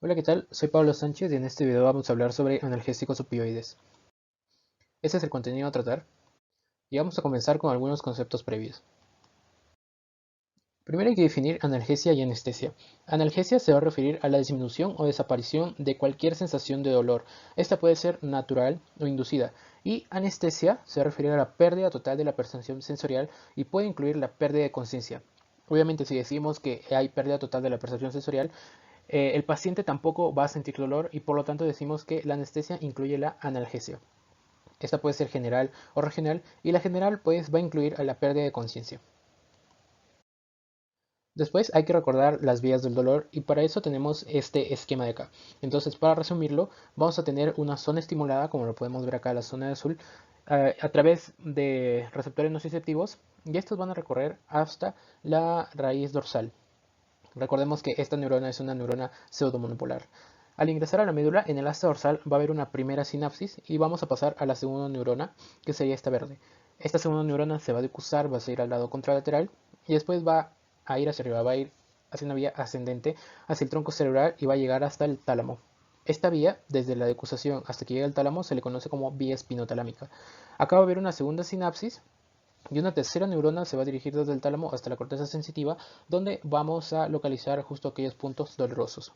Hola, ¿qué tal? Soy Pablo Sánchez y en este video vamos a hablar sobre analgésicos opioides. Este es el contenido a tratar y vamos a comenzar con algunos conceptos previos. Primero hay que definir analgesia y anestesia. Analgesia se va a referir a la disminución o desaparición de cualquier sensación de dolor. Esta puede ser natural o inducida. Y anestesia se va a referir a la pérdida total de la percepción sensorial y puede incluir la pérdida de conciencia. Obviamente, si decimos que hay pérdida total de la percepción sensorial, el paciente tampoco va a sentir dolor y por lo tanto decimos que la anestesia incluye la analgesia. Esta puede ser general o regional y la general pues va a incluir a la pérdida de conciencia. Después hay que recordar las vías del dolor y para eso tenemos este esquema de acá. Entonces, para resumirlo, vamos a tener una zona estimulada, como lo podemos ver acá, la zona de azul, a través de receptores nociceptivos y estos van a recorrer hasta la raíz dorsal. Recordemos que esta neurona es una neurona pseudomonopolar. Al ingresar a la médula, en el asta dorsal va a haber una primera sinapsis y vamos a pasar a la segunda neurona, que sería esta verde. Esta segunda neurona se va a decusar, va a seguir al lado contralateral y después va a ir hacia arriba, va a ir hacia una vía ascendente hacia el tronco cerebral y va a llegar hasta el tálamo. Esta vía, desde la decusación hasta que llega al tálamo, se le conoce como vía espinotalámica. Acá va a haber una segunda sinapsis y una tercera neurona se va a dirigir desde el tálamo hasta la corteza sensitiva, donde vamos a localizar justo aquellos puntos dolorosos.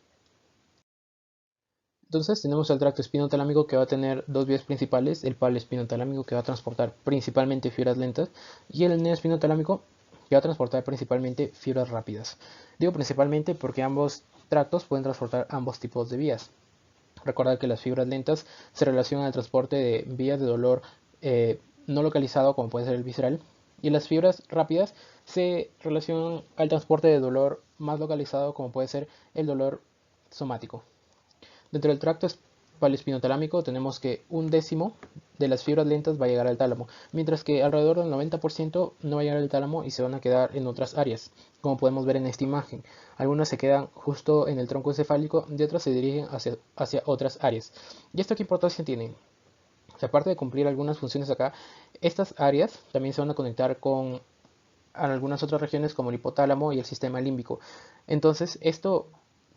Entonces tenemos el tracto espinotalámico que va a tener dos vías principales, el palo espinotalámico que va a transportar principalmente fibras lentas y el neo espinotalámico que va a transportar principalmente fibras rápidas. Digo principalmente porque ambos tractos pueden transportar ambos tipos de vías. Recordar que las fibras lentas se relacionan al transporte de vías de dolor no localizado, como puede ser el visceral, y las fibras rápidas se relacionan al transporte de dolor más localizado, como puede ser el dolor somático. Dentro del tracto espinotalámico tenemos que un décimo de las fibras lentas va a llegar al tálamo, mientras que alrededor del 90% no va a llegar al tálamo y se van a quedar en otras áreas, como podemos ver en esta imagen. Algunas se quedan justo en el tronco encefálico y otras se dirigen hacia otras áreas. ¿Y esto qué importancia tiene? O sea, aparte de cumplir algunas funciones acá, estas áreas también se van a conectar con algunas otras regiones como el hipotálamo y el sistema límbico. Entonces, esto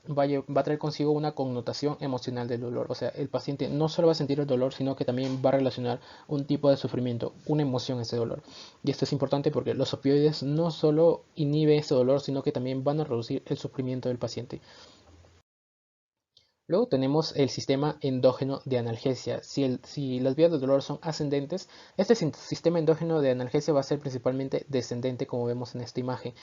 va a traer consigo una connotación emocional del dolor. O sea, el paciente no solo va a sentir el dolor, sino que también va a relacionar un tipo de sufrimiento, una emoción a ese dolor. Y esto es importante porque los opioides no solo inhiben ese dolor, sino que también van a reducir el sufrimiento del paciente. Luego tenemos el sistema endógeno de analgesia. Si las vías del dolor son ascendentes, este sistema endógeno de analgesia va a ser principalmente descendente, como vemos en esta imagen.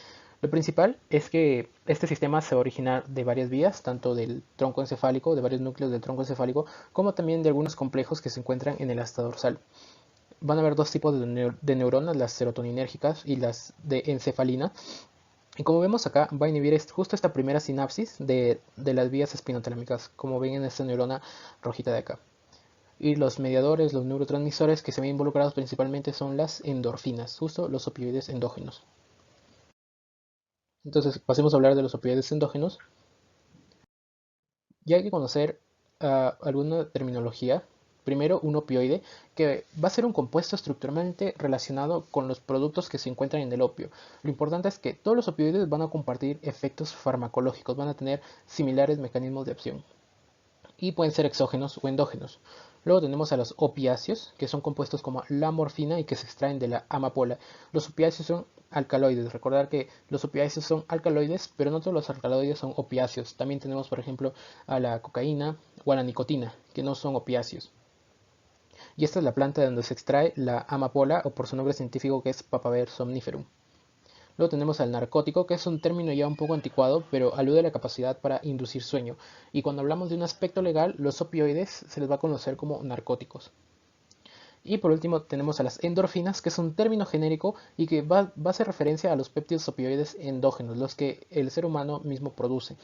Lo principal es que este sistema se va a originar de varias vías, tanto del tronco encefálico, de varios núcleos del tronco encefálico, como también de algunos complejos que se encuentran en el asta dorsal. Van a haber dos tipos de neuronas, las serotoninérgicas y las de encefalina. Y como vemos acá, va a inhibir justo esta primera sinapsis de las vías espinotalámicas, como ven en esta neurona rojita de acá. Y los mediadores, los neurotransmisores que se ven involucrados principalmente son las endorfinas, justo los opioides endógenos. Entonces, pasemos a hablar de los opioides endógenos. Ya hay que conocer alguna terminología. Primero, un opioide, que va a ser un compuesto estructuralmente relacionado con los productos que se encuentran en el opio. Lo importante es que todos los opioides van a compartir efectos farmacológicos, van a tener similares mecanismos de acción y pueden ser exógenos o endógenos. Luego tenemos a los opiáceos, que son compuestos como la morfina y que se extraen de la amapola. Los opiáceos son alcaloides. Recordar que los opiáceos son alcaloides, pero no todos los alcaloides son opiáceos. También tenemos, por ejemplo, a la cocaína o a la nicotina, que no son opiáceos. Y esta es la planta de donde se extrae la amapola, o por su nombre científico que es Papaver somniferum. Luego tenemos al narcótico, que es un término ya un poco anticuado, pero alude a la capacidad para inducir sueño. Y cuando hablamos de un aspecto legal, los opioides se les va a conocer como narcóticos. Y por último tenemos a las endorfinas, que es un término genérico y que va a hacer referencia a los péptidos opioides endógenos, los que el ser humano mismo produce.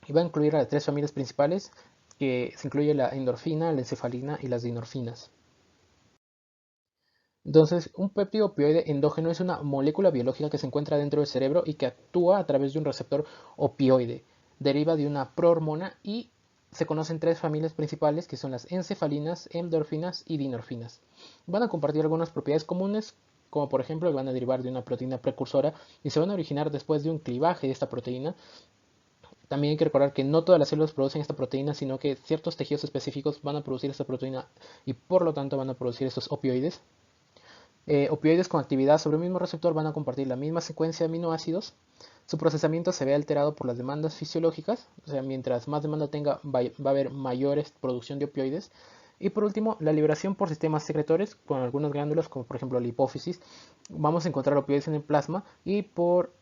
Y va a incluir a tres familias principales, que se incluye la endorfina, la encefalina y las dinorfinas. Entonces, un péptido opioide endógeno es una molécula biológica que se encuentra dentro del cerebro y que actúa a través de un receptor opioide. Deriva de una prohormona y se conocen tres familias principales que son las encefalinas, endorfinas y dinorfinas. Van a compartir algunas propiedades comunes, como por ejemplo van a derivar de una proteína precursora y se van a originar después de un clivaje de esta proteína, También hay que recordar que no todas las células producen esta proteína, sino que ciertos tejidos específicos van a producir esta proteína y por lo tanto van a producir estos opioides. Opioides con actividad sobre un mismo receptor van a compartir la misma secuencia de aminoácidos. Su procesamiento se ve alterado por las demandas fisiológicas, o sea, mientras más demanda tenga, va a haber mayor producción de opioides. Y por último, la liberación por sistemas secretores con algunas glándulas, como por ejemplo la hipófisis. Vamos a encontrar opioides en el plasma y por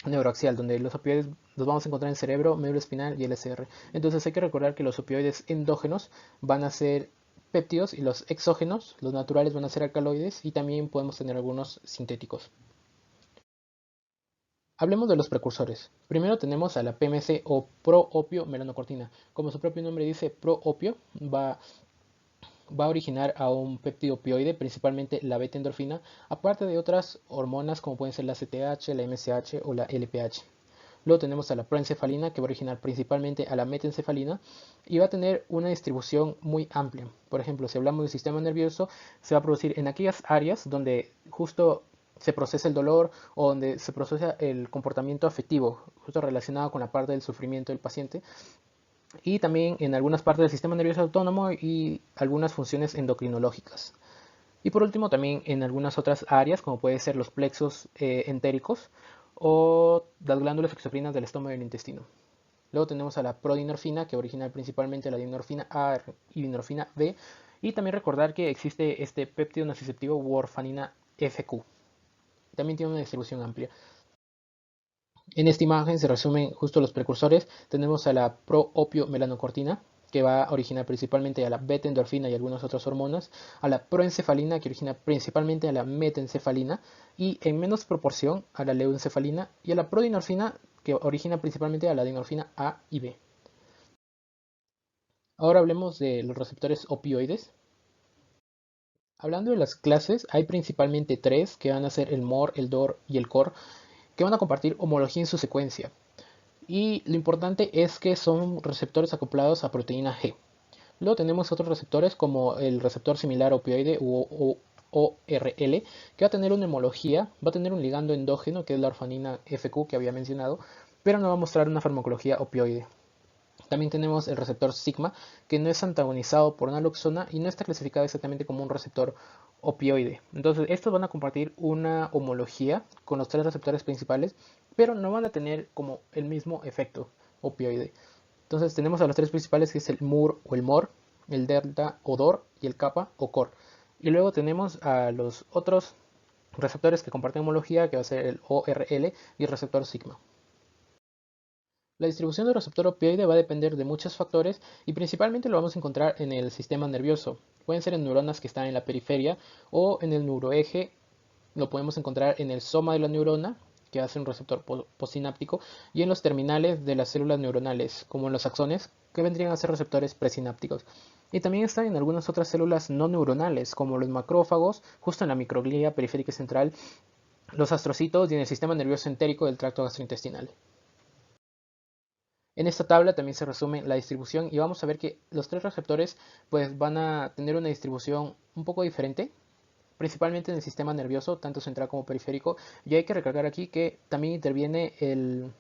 neuroaxial, donde los opioides los vamos a encontrar en cerebro, médula espinal y LSR. Entonces hay que recordar que los opioides endógenos van a ser péptidos y los exógenos, los naturales, van a ser alcaloides y también podemos tener algunos sintéticos. Hablemos de los precursores. Primero tenemos a la PMC o proopio melanocortina. Como su propio nombre dice, proopio va a originar a un péptido opioide, principalmente la beta endorfina, aparte de otras hormonas como pueden ser la CTH, la MSH o la LPH. Luego tenemos a la proencefalina, que va a originar principalmente a la metencefalina y va a tener una distribución muy amplia. Por ejemplo, si hablamos del sistema nervioso, se va a producir en aquellas áreas donde justo se procesa el dolor o donde se procesa el comportamiento afectivo, justo relacionado con la parte del sufrimiento del paciente, y también en algunas partes del sistema nervioso autónomo y algunas funciones endocrinológicas. Y por último, también en algunas otras áreas, como pueden ser los plexos entéricos o las glándulas exocrinas del estómago y el intestino. Luego tenemos a la prodinorfina, que origina principalmente la dinorfina A y dinorfina B. Y también recordar que existe este péptido nociceptivo warfarina FQ. También tiene una distribución amplia. En esta imagen se resumen justo los precursores. Tenemos a la proopio melanocortina, que va a originar principalmente a la beta endorfina y algunas otras hormonas, a la proencefalina, que origina principalmente a la metencefalina y en menos proporción a la leuencefalina, y a la prodinorfina, que origina principalmente a la dinorfina A y B. Ahora hablemos de los receptores opioides. Hablando de las clases, hay principalmente tres, que van a ser el MOR, el DOR y el COR, que van a compartir homología en su secuencia. Y lo importante es que son receptores acoplados a proteína G. Luego tenemos otros receptores como el receptor similar opioide o ORL, que va a tener una homología, va a tener un ligando endógeno que es la orfanina FQ que había mencionado, pero no va a mostrar una farmacología opioide. También tenemos el receptor sigma, que no es antagonizado por naloxona y no está clasificado exactamente como un receptor opioide. Entonces, estos van a compartir una homología con los tres receptores principales, pero no van a tener como el mismo efecto opioide. Entonces, tenemos a los tres principales, que es el MUR o el MOR, el delta o DOR y el kappa o COR. Y luego tenemos a los otros receptores que comparten homología, que va a ser el ORL y el receptor sigma. La distribución del receptor opioide va a depender de muchos factores y principalmente lo vamos a encontrar en el sistema nervioso. Pueden ser en neuronas que están en la periferia o en el neuroeje. Lo podemos encontrar en el soma de la neurona, que hace un receptor postsináptico, y en los terminales de las células neuronales, como en los axones, que vendrían a ser receptores presinápticos. Y también están en algunas otras células no neuronales, como los macrófagos, justo en la microglía periférica central, los astrocitos y en el sistema nervioso entérico del tracto gastrointestinal. En esta tabla también se resume la distribución y vamos a ver que los tres receptores pues van a tener una distribución un poco diferente, principalmente en el sistema nervioso, tanto central como periférico. Y hay que recalcar aquí que también interviene el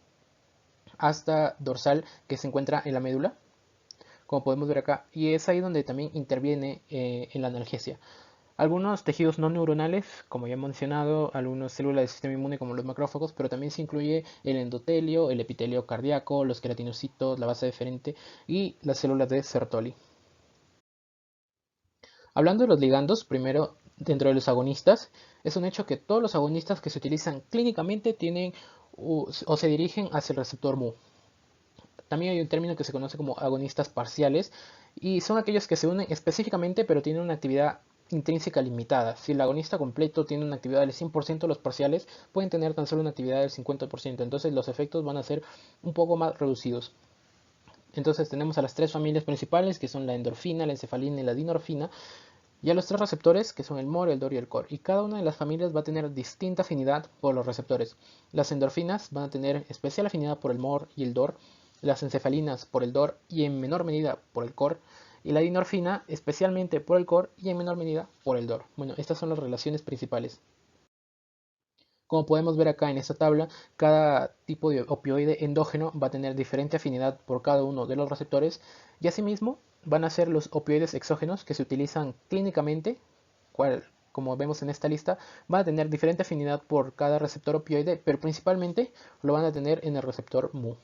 asta dorsal que se encuentra en la médula, como podemos ver acá, y es ahí donde también interviene en la analgesia. Algunos tejidos no neuronales, como ya he mencionado, algunas células del sistema inmune como los macrófagos, pero también se incluye el endotelio, el epitelio cardíaco, los queratinocitos, la base deferente y las células de Sertoli. Hablando de los ligandos, primero, dentro de los agonistas, es un hecho que todos los agonistas que se utilizan clínicamente tienen o se dirigen hacia el receptor Mu. También hay un término que se conoce como agonistas parciales y son aquellos que se unen específicamente pero tienen una actividad intrínseca limitada. Si el agonista completo tiene una actividad del 100%, los parciales pueden tener tan solo una actividad del 50%, entonces los efectos van a ser un poco más reducidos. Entonces tenemos a las tres familias principales, que son la endorfina, la encefalina y la dinorfina, y a los tres receptores, que son el MOR, el DOR y el COR. Y cada una de las familias va a tener distinta afinidad por los receptores. Las endorfinas van a tener especial afinidad por el MOR y el DOR, las encefalinas por el DOR y en menor medida por el COR, y la dinorfina especialmente por el COR y en menor medida por el DOR. Bueno, estas son las relaciones principales. Como podemos ver acá en esta tabla, cada tipo de opioide endógeno va a tener diferente afinidad por cada uno de los receptores y asimismo van a ser los opioides exógenos que se utilizan clínicamente, como vemos en esta lista, van a tener diferente afinidad por cada receptor opioide, pero principalmente lo van a tener en el receptor mu.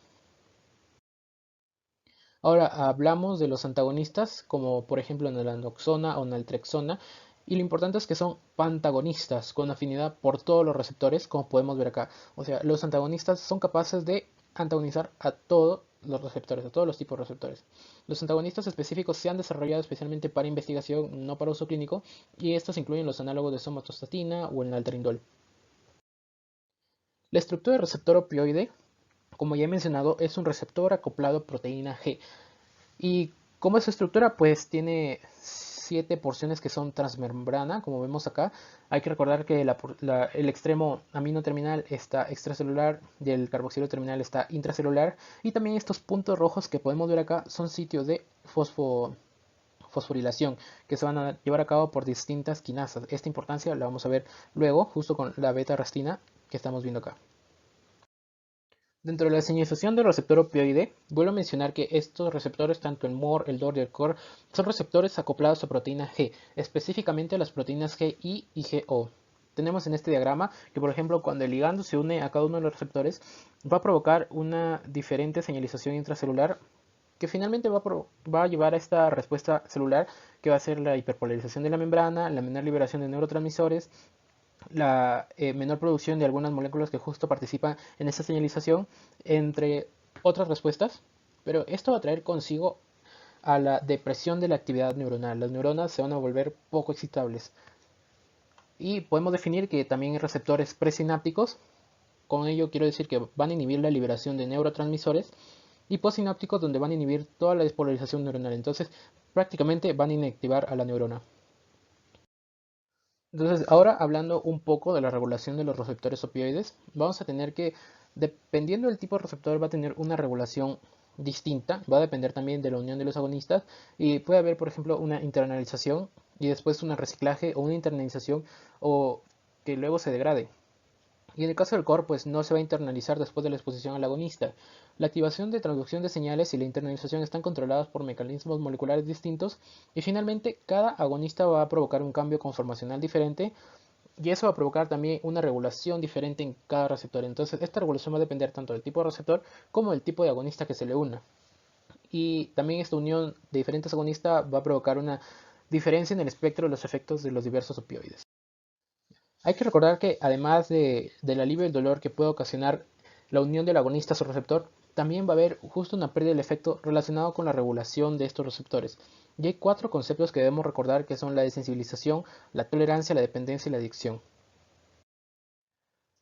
Ahora hablamos de los antagonistas, como por ejemplo naloxona o naltrexona, y lo importante es que son pantagonistas con afinidad por todos los receptores, como podemos ver acá. O sea, los antagonistas son capaces de antagonizar a todos los receptores, a todos los tipos de receptores. Los antagonistas específicos se han desarrollado especialmente para investigación, no para uso clínico, y estos incluyen los análogos de somatostatina o el naltrindol. La estructura del receptor opioide, como ya he mencionado, es un receptor acoplado a proteína G. ¿Y cómo es su estructura? Pues tiene 7 porciones que son transmembrana, como vemos acá. Hay que recordar que el extremo amino terminal está extracelular y el carboxilo terminal está intracelular. Y también estos puntos rojos que podemos ver acá son sitios de fosforilación que se van a llevar a cabo por distintas quinasas. Esta importancia la vamos a ver luego, justo con la beta-arrestina que estamos viendo acá. Dentro de la señalización del receptor opioide, vuelvo a mencionar que estos receptores, tanto el MOR, el DOR y el COR, son receptores acoplados a proteína G, específicamente a las proteínas GI y GO. Tenemos en este diagrama que, por ejemplo, cuando el ligando se une a cada uno de los receptores, va a provocar una diferente señalización intracelular que finalmente va a llevar a esta respuesta celular que va a ser la hiperpolarización de la membrana, la menor liberación de neurotransmisores, la menor producción de algunas moléculas que justo participan en esta señalización, entre otras respuestas, pero esto va a traer consigo a la depresión de la actividad neuronal. Las neuronas se van a volver poco excitables. Y podemos definir que también hay receptores presinápticos. Con ello quiero decir que van a inhibir la liberación de neurotransmisores y postsinápticos donde van a inhibir toda la despolarización neuronal. Entonces prácticamente van a inactivar a la neurona. Entonces, ahora hablando un poco de la regulación de los receptores opioides, vamos a tener que, dependiendo del tipo de receptor, va a tener una regulación distinta, va a depender también de la unión de los agonistas y puede haber, por ejemplo, una internalización y después un reciclaje o una internalización o que luego se degrade. Y en el caso del core, pues no se va a internalizar después de la exposición al agonista. La activación de traducción de señales y la internalización están controladas por mecanismos moleculares distintos y finalmente cada agonista va a provocar un cambio conformacional diferente y eso va a provocar también una regulación diferente en cada receptor. Entonces esta regulación va a depender tanto del tipo de receptor como del tipo de agonista que se le una. Y también esta unión de diferentes agonistas va a provocar una diferencia en el espectro de los efectos de los diversos opioides. Hay que recordar que además del alivio del dolor que puede ocasionar la unión del agonista a su receptor, también va a haber justo una pérdida del efecto relacionado con la regulación de estos receptores. Y hay 4 conceptos que debemos recordar que son la desensibilización, la tolerancia, la dependencia y la adicción.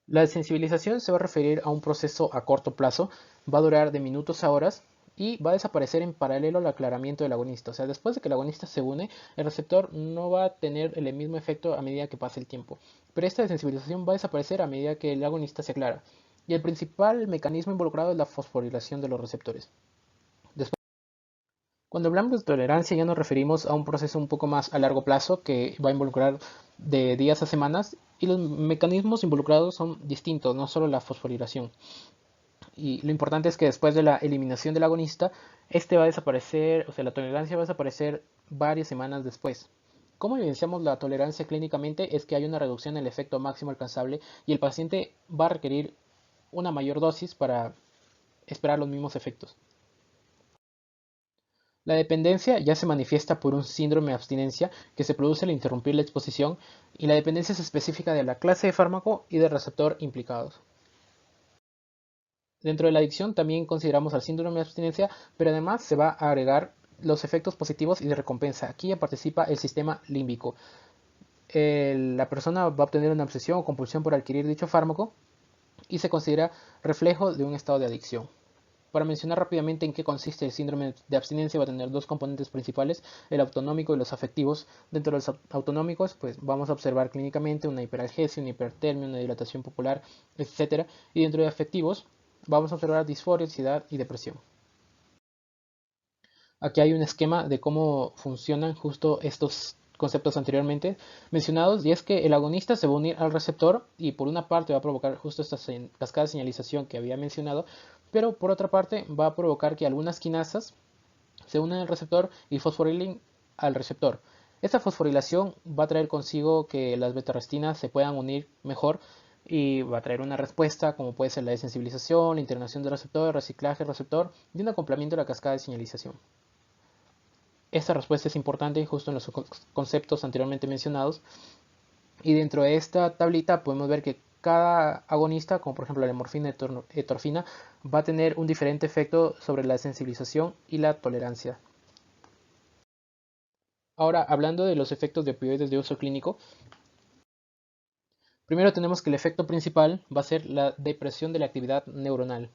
La desensibilización se va a referir a un proceso a corto plazo, va a durar de minutos a horas y va a desaparecer en paralelo al aclaramiento del agonista. O sea, después de que el agonista se une, el receptor no va a tener el mismo efecto a medida que pase el tiempo. Pero esta desensibilización va a desaparecer a medida que el agonista se aclara. Y el principal mecanismo involucrado es la fosforilación de los receptores. Cuando hablamos de tolerancia ya nos referimos a un proceso un poco más a largo plazo que va a involucrar de días a semanas y los mecanismos involucrados son distintos, no solo la fosforilación. Y lo importante es que después de la eliminación del agonista, este va a desaparecer, o sea, la tolerancia va a desaparecer varias semanas después. ¿Cómo evidenciamos la tolerancia clínicamente? Es que hay una reducción en el efecto máximo alcanzable y el paciente va a requerir una mayor dosis para esperar los mismos efectos. La dependencia ya se manifiesta por un síndrome de abstinencia que se produce al interrumpir la exposición y la dependencia es específica de la clase de fármaco y del receptor implicados. Dentro de la adicción también consideramos al síndrome de abstinencia, pero además se va a agregar los efectos positivos y de recompensa. Aquí ya participa el sistema límbico. La persona va a obtener una obsesión o compulsión por adquirir dicho fármaco y se considera reflejo de un estado de adicción. Para mencionar rápidamente en qué consiste el síndrome de abstinencia, va a tener 2 componentes principales, el autonómico y los afectivos. Dentro de los autonómicos, pues vamos a observar clínicamente una hiperalgesia, una hipertermia, una dilatación popular, etc. Y dentro de afectivos, vamos a observar disforia, ansiedad y depresión. Aquí hay un esquema de cómo funcionan justo estos conceptos anteriormente mencionados, y es que el agonista se va a unir al receptor y por una parte va a provocar justo esta cascada de señalización que había mencionado, pero por otra parte va a provocar que algunas quinasas se unen al receptor y fosforilen al receptor. Esta fosforilación va a traer consigo que las beta-arrestinas se puedan unir mejor y va a traer una respuesta como puede ser la desensibilización, la integración del receptor, el reciclaje del receptor y un acoplamiento de la cascada de señalización. Esta respuesta es importante justo en los conceptos anteriormente mencionados, y dentro de esta tablita podemos ver que cada agonista, como por ejemplo la morfina y etorfina, va a tener un diferente efecto sobre la sensibilización y la tolerancia. Ahora, hablando de los efectos de opioides de uso clínico, primero tenemos que el efecto principal va a ser la depresión de la actividad neuronal,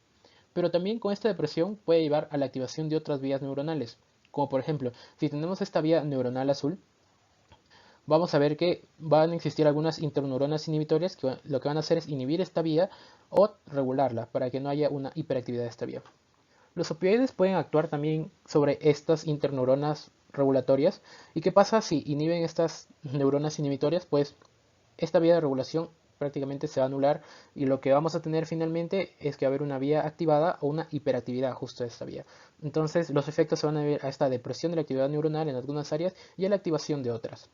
pero también con esta depresión puede llevar a la activación de otras vías neuronales, como por ejemplo, si tenemos esta vía neuronal azul, vamos a ver que van a existir algunas interneuronas inhibitorias que lo que van a hacer es inhibir esta vía o regularla para que no haya una hiperactividad de esta vía. Los opioides pueden actuar también sobre estas interneuronas regulatorias. ¿Y qué pasa si inhiben estas neuronas inhibitorias? Pues esta vía de regulación prácticamente se va a anular y lo que vamos a tener finalmente es que va a haber una vía activada o una hiperactividad justo de esta vía. Entonces los efectos se van a ver a esta depresión de la actividad neuronal en algunas áreas y a la activación de otras.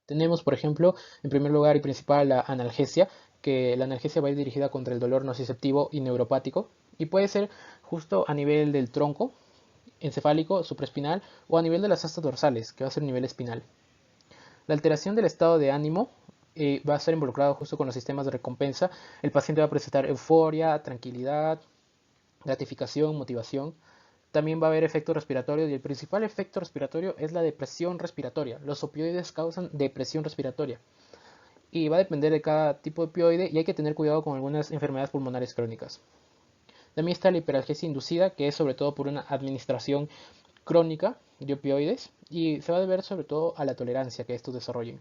Tenemos, por ejemplo, en primer lugar y principal la analgesia, que la analgesia va a ir dirigida contra el dolor nociceptivo y neuropático y puede ser justo a nivel del tronco encefálico, supraespinal o a nivel de las astas dorsales, que va a ser a nivel espinal. La alteración del estado de ánimo va a estar involucrado justo con los sistemas de recompensa. El paciente va a presentar euforia, tranquilidad, gratificación, motivación. También va a haber efectos respiratorios y el principal efecto respiratorio es la depresión respiratoria. Los opioides causan depresión respiratoria y va a depender de cada tipo de opioide y hay que tener cuidado con algunas enfermedades pulmonares crónicas. También está la hiperalgesia inducida, que es sobre todo por una administración crónica de opioides y se va a deber sobre todo a la tolerancia que estos desarrollen.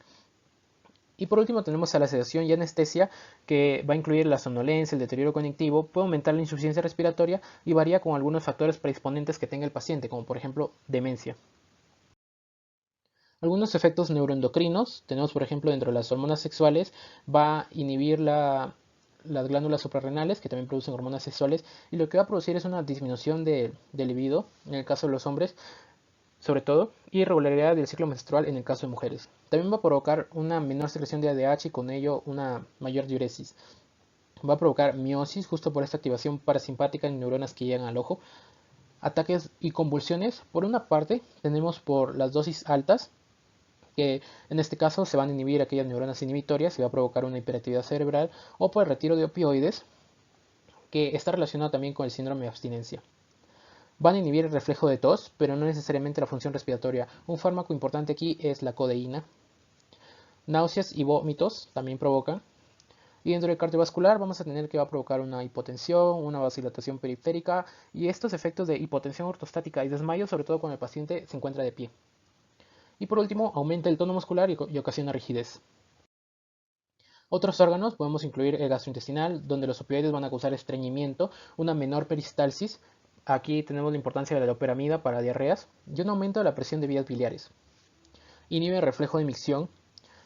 Y por último tenemos a la sedación y anestesia, que va a incluir la somnolencia, el deterioro cognitivo, puede aumentar la insuficiencia respiratoria y varía con algunos factores predisponentes que tenga el paciente, como por ejemplo demencia. Algunos efectos neuroendocrinos, tenemos por ejemplo dentro de las hormonas sexuales, va a inhibir las glándulas suprarrenales que también producen hormonas sexuales y lo que va a producir es una disminución de libido en el caso de los hombres sobre todo, y irregularidad del ciclo menstrual en el caso de mujeres. También va a provocar una menor secreción de ADH y con ello una mayor diuresis. Va a provocar miosis justo por esta activación parasimpática en neuronas que llegan al ojo. Ataques y convulsiones, por una parte, tenemos por las dosis altas, que en este caso se van a inhibir aquellas neuronas inhibitorias y va a provocar una hiperactividad cerebral, o por el retiro de opioides, que está relacionado también con el síndrome de abstinencia. Van a inhibir el reflejo de tos, pero no necesariamente la función respiratoria. Un fármaco importante aquí es la codeína. Náuseas y vómitos también provocan. Y dentro del cardiovascular vamos a tener que va a provocar una hipotensión, una vasodilatación periférica y estos efectos de hipotensión ortostática y desmayo, sobre todo cuando el paciente se encuentra de pie. Y por último, aumenta el tono muscular y ocasiona rigidez. Otros órganos podemos incluir el gastrointestinal, donde los opioides van a causar estreñimiento, una menor peristalsis. Aquí tenemos la importancia de la loperamida para diarreas y un aumento de la presión de vías biliares. Inhibe el reflejo de micción,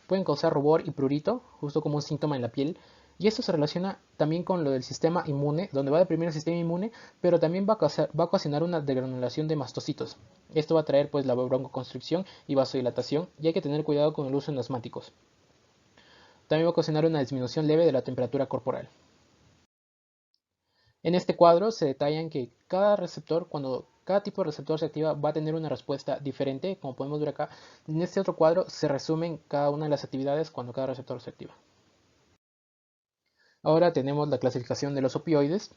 pueden causar rubor y prurito, justo como un síntoma en la piel. Y esto se relaciona también con lo del sistema inmune, donde va a deprimir el sistema inmune, pero también va a ocasionar una degranulación de mastocitos. Esto va a traer pues la broncoconstricción y vasodilatación, y hay que tener cuidado con el uso en asmáticos. También va a ocasionar una disminución leve de la temperatura corporal. En este cuadro se detallan que cada receptor, cuando cada tipo de receptor se activa, va a tener una respuesta diferente, como podemos ver acá. En este otro cuadro se resumen cada una de las actividades cuando cada receptor se activa. Ahora tenemos la clasificación de los opioides.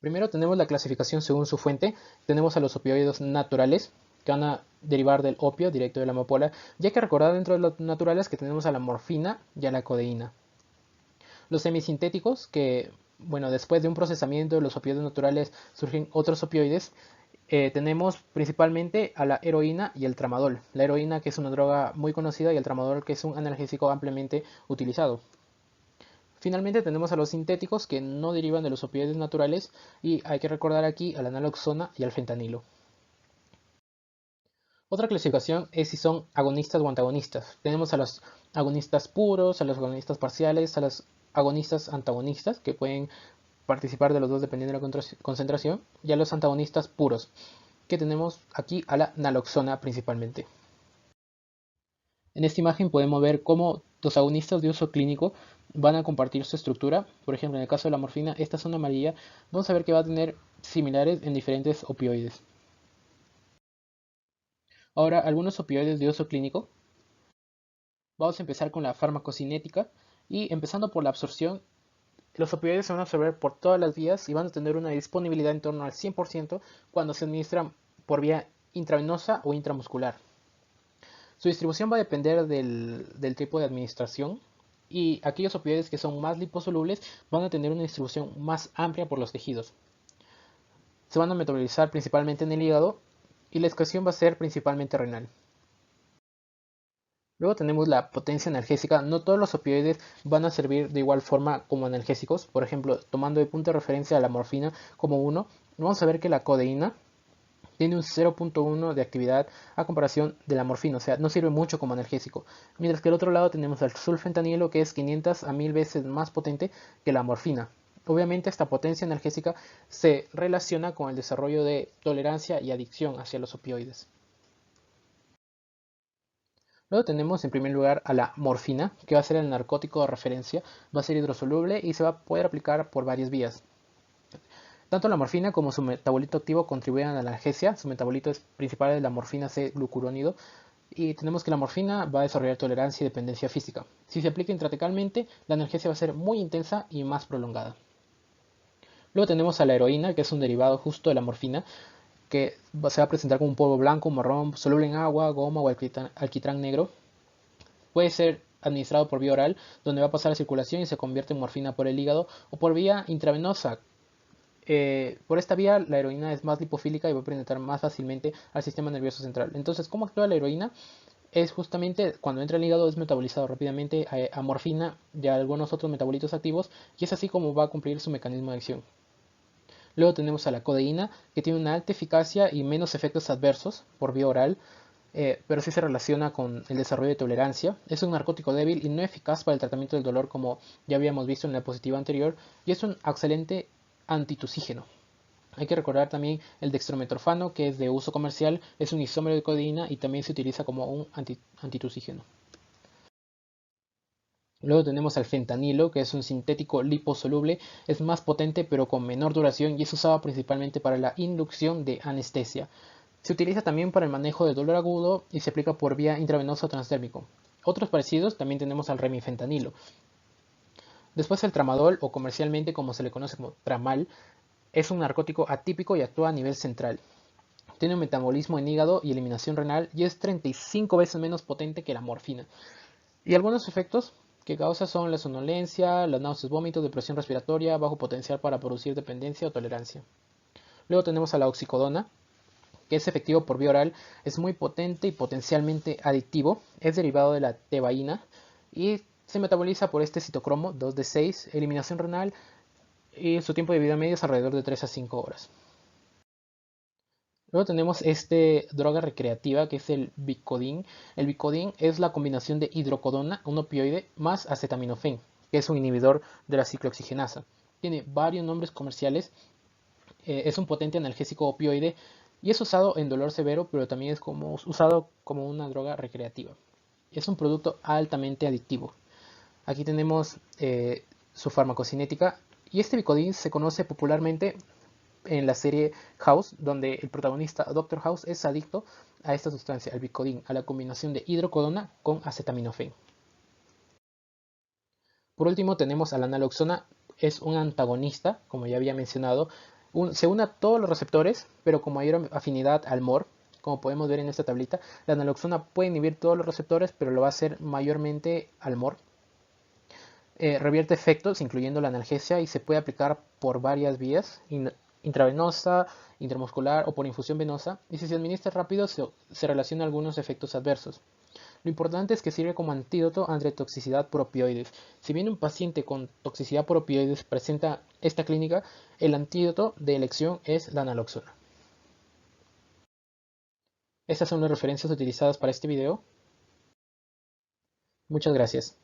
Primero tenemos la clasificación según su fuente. Tenemos a los opioides naturales, que van a derivar del opio, directo de la amapola. Y hay que recordar dentro de los naturales que tenemos a la morfina y a la codeína. Los semisintéticos, que bueno, después de un procesamiento de los opioides naturales surgen otros opioides. Tenemos principalmente a la heroína y el tramadol. La heroína, que es una droga muy conocida, y el tramadol, que es un analgésico ampliamente utilizado. Finalmente tenemos a los sintéticos, que no derivan de los opioides naturales, y hay que recordar aquí a la naloxona y al fentanilo. Otra clasificación es si son agonistas o antagonistas. Tenemos a los agonistas puros, a los agonistas parciales, a los agonistas antagonistas, que pueden participar de los dos dependiendo de la concentración, y a los antagonistas puros, que tenemos aquí a la naloxona principalmente. En esta imagen podemos ver cómo los agonistas de uso clínico van a compartir su estructura. Por ejemplo, en el caso de la morfina, esta zona amarilla, vamos a ver que va a tener similares en diferentes opioides. Ahora, algunos opioides de uso clínico. Vamos a empezar con la farmacocinética y empezando por la absorción, los opioides se van a absorber por todas las vías y van a tener una disponibilidad en torno al 100% cuando se administran por vía intravenosa o intramuscular. Su distribución va a depender del tipo de administración y aquellos opioides que son más liposolubles van a tener una distribución más amplia por los tejidos. Se van a metabolizar principalmente en el hígado y la excreción va a ser principalmente renal. Luego tenemos la potencia analgésica. No todos los opioides van a servir de igual forma como analgésicos. Por ejemplo, tomando de punto de referencia a la morfina como uno, vamos a ver que la codeína tiene un 0.1 de actividad a comparación de la morfina, o sea, no sirve mucho como analgésico. Mientras que al otro lado tenemos al sulfentanilo, que es 500 a 1000 veces más potente que la morfina. Obviamente esta potencia analgésica se relaciona con el desarrollo de tolerancia y adicción hacia los opioides. Luego tenemos en primer lugar a la morfina, que va a ser el narcótico de referencia, va a ser hidrosoluble y se va a poder aplicar por varias vías. Tanto la morfina como su metabolito activo contribuyen a la analgesia. Su metabolito principal es la morfina C-glucurónido. Y tenemos que la morfina va a desarrollar tolerancia y dependencia física. Si se aplica intratecalmente, la analgesia va a ser muy intensa y más prolongada. Luego tenemos a la heroína, que es un derivado justo de la morfina, que se va a presentar como un polvo blanco, marrón, soluble en agua, goma o alquitrán negro. Puede ser administrado por vía oral, donde va a pasar a circulación y se convierte en morfina por el hígado, o por vía intravenosa. Por esta vía la heroína es más lipofílica y va a penetrar más fácilmente al sistema nervioso central. Entonces, ¿cómo actúa la heroína? Es justamente cuando entra al hígado es metabolizado rápidamente a morfina y a algunos otros metabolitos activos y es así como va a cumplir su mecanismo de acción. Luego tenemos a la codeína, que tiene una alta eficacia y menos efectos adversos por vía oral, pero sí se relaciona con el desarrollo de tolerancia. Es un narcótico débil y no eficaz para el tratamiento del dolor, como ya habíamos visto en la diapositiva anterior, y es un excelente antitusígeno. Hay que recordar también el dextrometorfano, que es de uso comercial, es un isómero de codeína y también se utiliza como un antitusígeno. Luego tenemos al fentanilo, que es un sintético liposoluble, es más potente pero con menor duración y es usado principalmente para la inducción de anestesia. Se utiliza también para el manejo de dolor agudo y se aplica por vía intravenosa o transdérmico. Otros parecidos también tenemos al remifentanilo. Después el tramadol, o comercialmente como se le conoce como tramal, es un narcótico atípico y actúa a nivel central. Tiene un metabolismo en hígado y eliminación renal y es 35 veces menos potente que la morfina. Y algunos efectos que causa son la somnolencia, las náuseas, vómitos, depresión respiratoria, bajo potencial para producir dependencia o tolerancia. Luego tenemos a la oxicodona, que es efectivo por vía oral, es muy potente y potencialmente adictivo, es derivado de la tebaína y se metaboliza por este citocromo 2D6, eliminación renal y su tiempo de vida medio es alrededor de 3 a 5 horas. Luego tenemos este droga recreativa que es el Vicodin. El Vicodin es la combinación de hidrocodona, un opioide, más acetaminofén, que es un inhibidor de la ciclooxigenasa. Tiene varios nombres comerciales, es un potente analgésico opioide y es usado en dolor severo, pero también es usado como una droga recreativa. Es un producto altamente adictivo. Aquí tenemos su farmacocinética y este Vicodin se conoce popularmente en la serie House, donde el protagonista Dr. House es adicto a esta sustancia, al Vicodin, a la combinación de hidrocodona con acetaminofén. Por último tenemos a la naloxona, es un antagonista, como ya había mencionado, se une a todos los receptores, pero con mayor afinidad al MOR. Como podemos ver en esta tablita, la naloxona puede inhibir todos los receptores, pero lo va a hacer mayormente al MOR. Revierte efectos, incluyendo la analgesia, y se puede aplicar por varias vías, intravenosa, intramuscular o por infusión venosa, y si se administra rápido se relaciona algunos efectos adversos. Lo importante es que sirve como antídoto ante toxicidad por opioides. Si bien un paciente con toxicidad por opioides presenta esta clínica, el antídoto de elección es la naloxona. Estas son las referencias utilizadas para este video. Muchas gracias.